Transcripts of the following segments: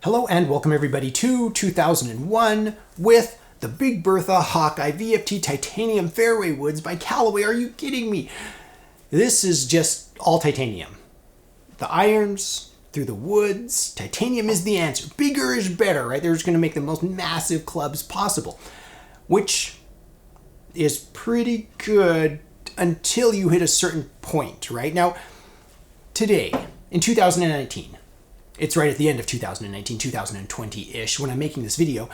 Hello and welcome everybody to 2001 with the Big Bertha Hawkeye VFT Titanium Fairway Woods by Callaway. Are you kidding me? This is just all titanium. The irons through the woods, titanium is the answer. Bigger is better, right? They're just going to make the most massive clubs possible, which is pretty good until you hit a certain point, right? Now, today, in 2019, it's right at the end of 2019, 2020-ish, when I'm making this video,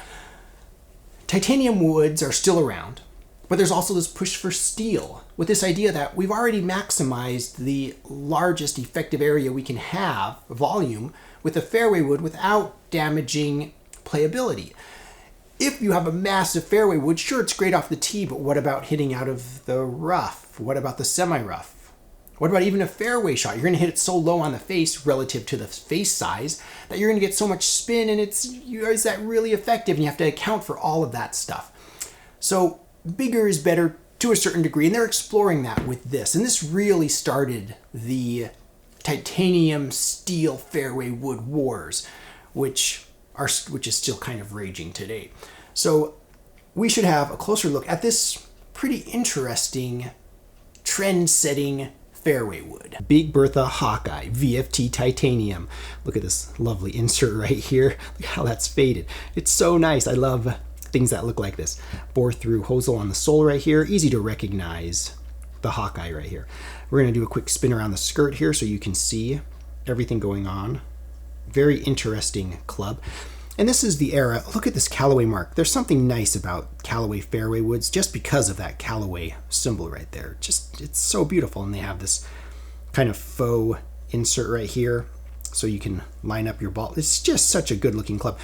titanium woods are still around, but there's also this push for steel, with this idea that we've already maximized the largest effective area we can have, volume, with a fairway wood without damaging playability. If you have a massive fairway wood, sure, it's great off the tee, but what about hitting out of the rough? What about the semi-rough? What about even a fairway shot? You're going to hit it so low on the face relative to the face size that you're going to get so much spin, and is that really effective? And you have to account for all of that stuff. So bigger is better to a certain degree, and they're exploring that with this. And this really started the titanium steel fairway wood wars, which is still kind of raging today. So we should have a closer look at this pretty interesting trend-setting fairway wood. Big Bertha Hawkeye VFT Titanium. Look at this lovely insert right here. Look how that's faded. It's so nice. I love things that look like this. Bore through hosel on the sole right here. Easy to recognize the Hawkeye right here. We're going to do a quick spin around the skirt here so you can see everything going on. Very interesting club. And this is the era. Look at this Callaway mark. There's something nice about Callaway fairway woods just because of that Callaway symbol right there. It's so beautiful. And they have this kind of faux insert right here so you can line up your ball. It's just such a good looking club.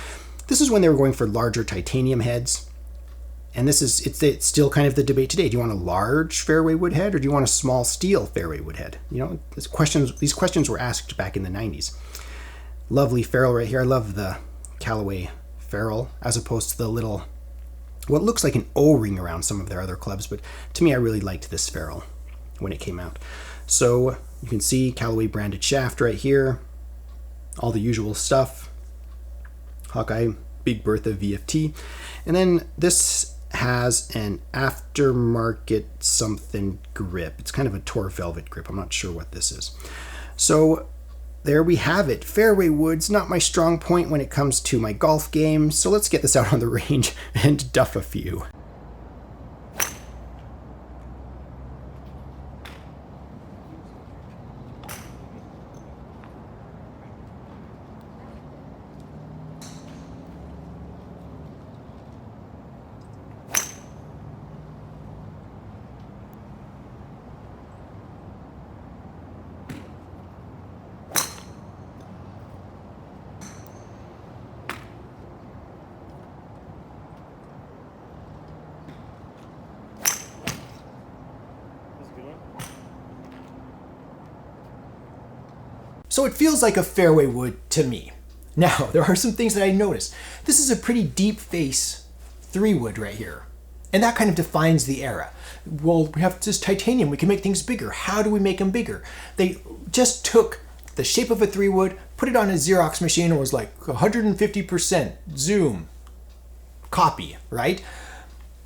This is when they were going for larger titanium heads. And it's still kind of the debate today. Do you want a large fairway wood head or do you want a small steel fairway wood head? You know, these questions were asked back in the 90s. Lovely ferrule right here. I love the Callaway ferrule as opposed to the little, what looks like an O-ring around some of their other clubs, but to me I really liked this ferrule when it came out. So you can see Callaway branded shaft right here, all the usual stuff, Hawkeye, Big Bertha VFT, and then this has an aftermarket something grip. It's kind of a Tor velvet grip. I'm not sure what this is. So there we have it. Fairway woods, not my strong point when it comes to my golf game, so let's get this out on the range and duff a few. So it feels like a fairway wood to me. Now, there are some things that I noticed. This is a pretty deep face 3-wood right here. And that kind of defines the era. Well, we have this titanium, we can make things bigger. How do we make them bigger? They just took the shape of a 3-wood, put it on a Xerox machine, and was like 150% zoom, copy, right?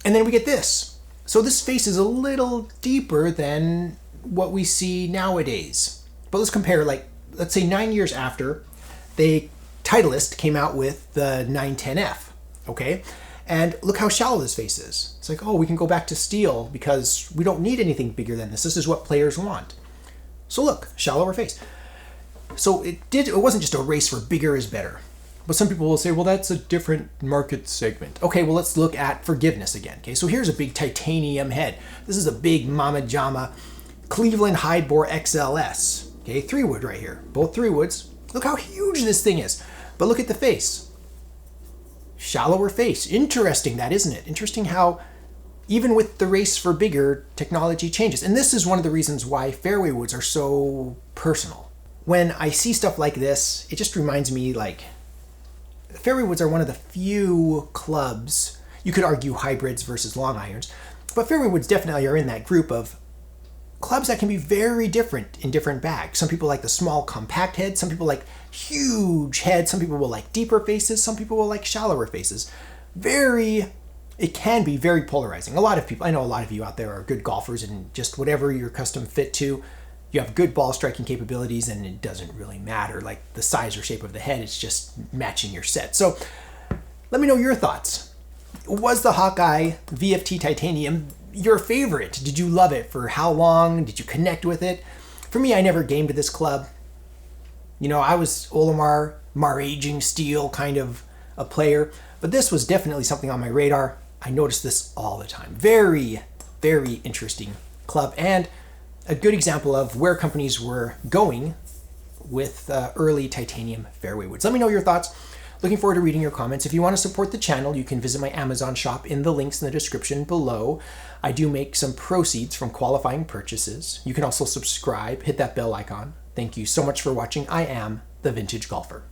And then we get this. So this face is a little deeper than what we see nowadays. But let's compare, let's say 9 years after, Titleist came out with the 910F, okay? And look how shallow this face is. It's like, oh, we can go back to steel because we don't need anything bigger than this. This is what players want. So look, shallower face. So it wasn't just a race for bigger is better. But some people will say, well, that's a different market segment. Okay, well, let's look at forgiveness again, okay? So here's a big titanium head. This is a big Mama Jama Cleveland Hide Bore XLS. Okay, 3-wood right here, both 3-woods. Look how huge this thing is. But look at the face. Shallower face. Interesting that, isn't it? Interesting how even with the race for bigger, technology changes. And this is one of the reasons why fairway woods are so personal. When I see stuff like this, it just reminds me fairway woods are one of the few clubs, you could argue hybrids versus long irons, but fairway woods definitely are in that group of clubs that can be very different in different bags. Some people like the small compact head, some people like huge heads, some people will like deeper faces, some people will like shallower faces. It can be very polarizing. I know a lot of you out there are good golfers, and just whatever you're custom fit to, you have good ball striking capabilities, and it doesn't really matter like the size or shape of the head. It's just matching your set. So let me know your thoughts. Was the Hawkeye VFT Titanium your favorite? Did you love it? For how long? Did you connect with it? For me, I never gamed this club. I was Orlimar, Aging Steel kind of a player, but this was definitely something on my radar. I noticed this all the time. Very, very interesting club, and a good example of where companies were going with early titanium fairway woods. Let me know your thoughts. Looking forward to reading your comments. If you want to support the channel, you can visit my Amazon shop in the links in the description below. I do make some proceeds from qualifying purchases. You can also subscribe, hit that bell icon. Thank you so much for watching. I am the Vintage Golfer.